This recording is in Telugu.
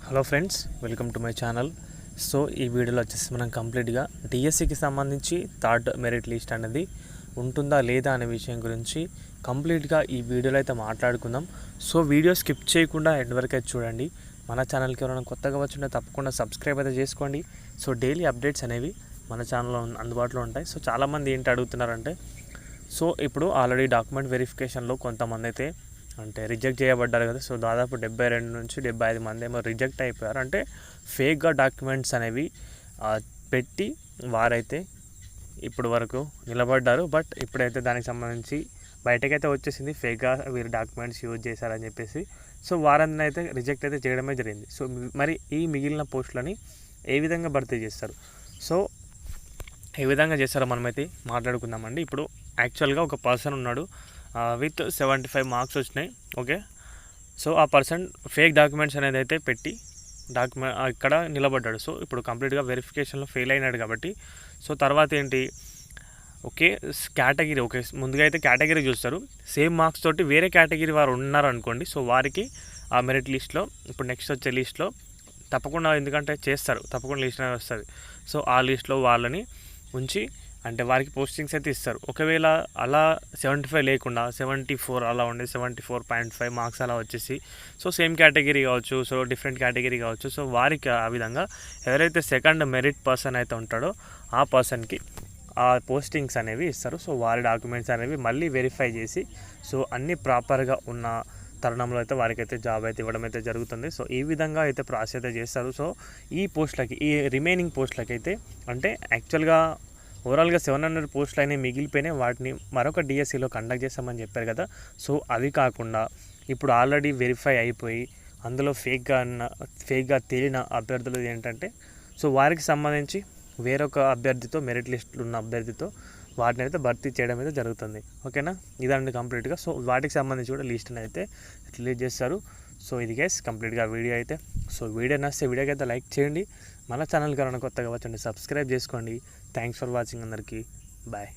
Hello friends, welcome to my channel. So ఈ వీడియోలో వచ్చేసి మనం కంప్లీట్గా డిఎస్సికి సంబంధించి థర్డ్ మెరిట్ లిస్ట్ అనేది ఉంటుందా లేదా అనే విషయం గురించి కంప్లీట్గా ఈ వీడియోలో అయితే మాట్లాడుకుందాం. సో వీడియో స్కిప్ చేయకుండా ఎండ్ వరకు అయితే చూడండి. మన ఛానల్కి ఎవరైనా కొత్తగా వచ్చినా తప్పకుండా సబ్స్క్రైబ్ అయితే చేసుకోండి. సో డైలీ అప్డేట్స్ అనేవి మన ఛానల్లో అందుబాటులో ఉంటాయి. సో చాలామంది ఏంటి అడుగుతున్నారంటే, సో ఇప్పుడు ఆల్రెడీ డాక్యుమెంట్ వెరిఫికేషన్లో కొంతమంది అయితే అంటే రిజెక్ట్ చేయబడ్డారు కదా. సో దాదాపు 72 నుంచి 75 మంది ఏమో రిజెక్ట్ అయిపోయారు. అంటే ఫేక్గా డాక్యుమెంట్స్ అనేవి పెట్టి వారైతే ఇప్పుడు వరకు నిలబడ్డారు. బట్ ఇప్పుడైతే దానికి సంబంధించి బయటకైతే వచ్చేసింది ఫేక్గా వీరు డాక్యుమెంట్స్ యూజ్ చేశారని చెప్పేసి. సో వారందరిని అయితే రిజెక్ట్ అయితే చేయడమే జరిగింది. సో మరి ఈ మిగిలిన పోస్టులని ఏ విధంగా భర్తీ చేస్తారు, సో ఏ విధంగా చేస్తారో మనమైతే మాట్లాడుకుందామండి. ఇప్పుడు యాక్చువల్గా ఒక పర్సన్ ఉన్నాడు విత్ 75 మార్క్స్ వచ్చినాయి. ఓకే, సో ఆ పర్సన్ ఫేక్ డాక్యుమెంట్స్ అనేది అయితే పెట్టి ఇక్కడ నిలబడ్డాడు. సో ఇప్పుడు కంప్లీట్గా వెరిఫికేషన్లో ఫెయిల్ అయినాడు కాబట్టి సో తర్వాత ఏంటి, ఓకే కేటగిరీ, ఓకే ముందుగా అయితే కేటగిరీ చూస్తారు. సేమ్ మార్క్స్ తోటి వేరే కేటగిరీ వారు ఉన్నారు అనుకోండి, సో వారికి ఆ మెరిట్ లిస్ట్లో ఇప్పుడు నెక్స్ట్ వచ్చే లిస్ట్లో తప్పకుండా, ఎందుకంటే చేస్తారు తప్పకుండా లిస్ట్ అనేది వస్తుంది. సో ఆ లిస్ట్లో వాళ్ళని ఉంచి అంటే వారికి పోస్టింగ్స్ అయితే ఇస్తారు. ఒకవేళ అలా 75 లేకుండా 74 అలా ఉండే 74.5 మార్క్స్ అలా వచ్చేసి సో సేమ్ కేటగిరీ కావచ్చు, సో డిఫరెంట్ కేటగిరీ కావచ్చు, సో వారికి ఆ విధంగా ఎవరైతే సెకండ్ మెరిట్ పర్సన్ అయితే ఉంటాడో ఆ పర్సన్కి ఆ పోస్టింగ్స్ అనేవి ఇస్తారు. సో వారి డాక్యుమెంట్స్ అనేవి మళ్ళీ వెరిఫై చేసి సో అన్నీ ప్రాపర్గా ఉన్న తరుణంలో అయితే వారికి అయితే జాబ్ అయితే ఇవ్వడం అయితే జరుగుతుంది. సో ఈ విధంగా అయితే ప్రాసెస్ అయితే చేస్తారు. సో ఈ పోస్టులకి, ఈ రిమైనింగ్ పోస్టులకి అయితే అంటే యాక్చువల్గా ఓవరాల్గా 700 పోస్టులు అయినా మిగిలిపోయినాయి. వాటిని మరొక డిఎస్సిలో కండక్ట్ చేస్తామని చెప్పారు కదా. సో అవి కాకుండా ఇప్పుడు ఆల్రెడీ వెరిఫై అయిపోయి అందులో ఫేక్గా తేలిన అభ్యర్థులు ఏంటంటే, సో వారికి సంబంధించి వేరొక అభ్యర్థితో మెరిట్ లిస్టులో ఉన్న అభ్యర్థితో వాటిని అయితే భర్తీ చేయడం అయితే జరుగుతుంది. ఓకేనా, ఇదండి కంప్లీట్గా. సో వాటికి సంబంధించి కూడా లిస్ట్ని అయితే రిలీజ్ చేస్తారు. సో ఇది గైస్ కంప్లీట్గా వీడియో అయితే. సో వీడియో నచ్చితే వీడియోకి అయితే లైక్ చేయండి. మన ఛానల్కి ఎవరైనా కొత్తగా వచ్చండి సబ్స్క్రైబ్ చేసుకోండి. థ్యాంక్స్ ఫర్ వాచింగ్ అందరికీ. బాయ్.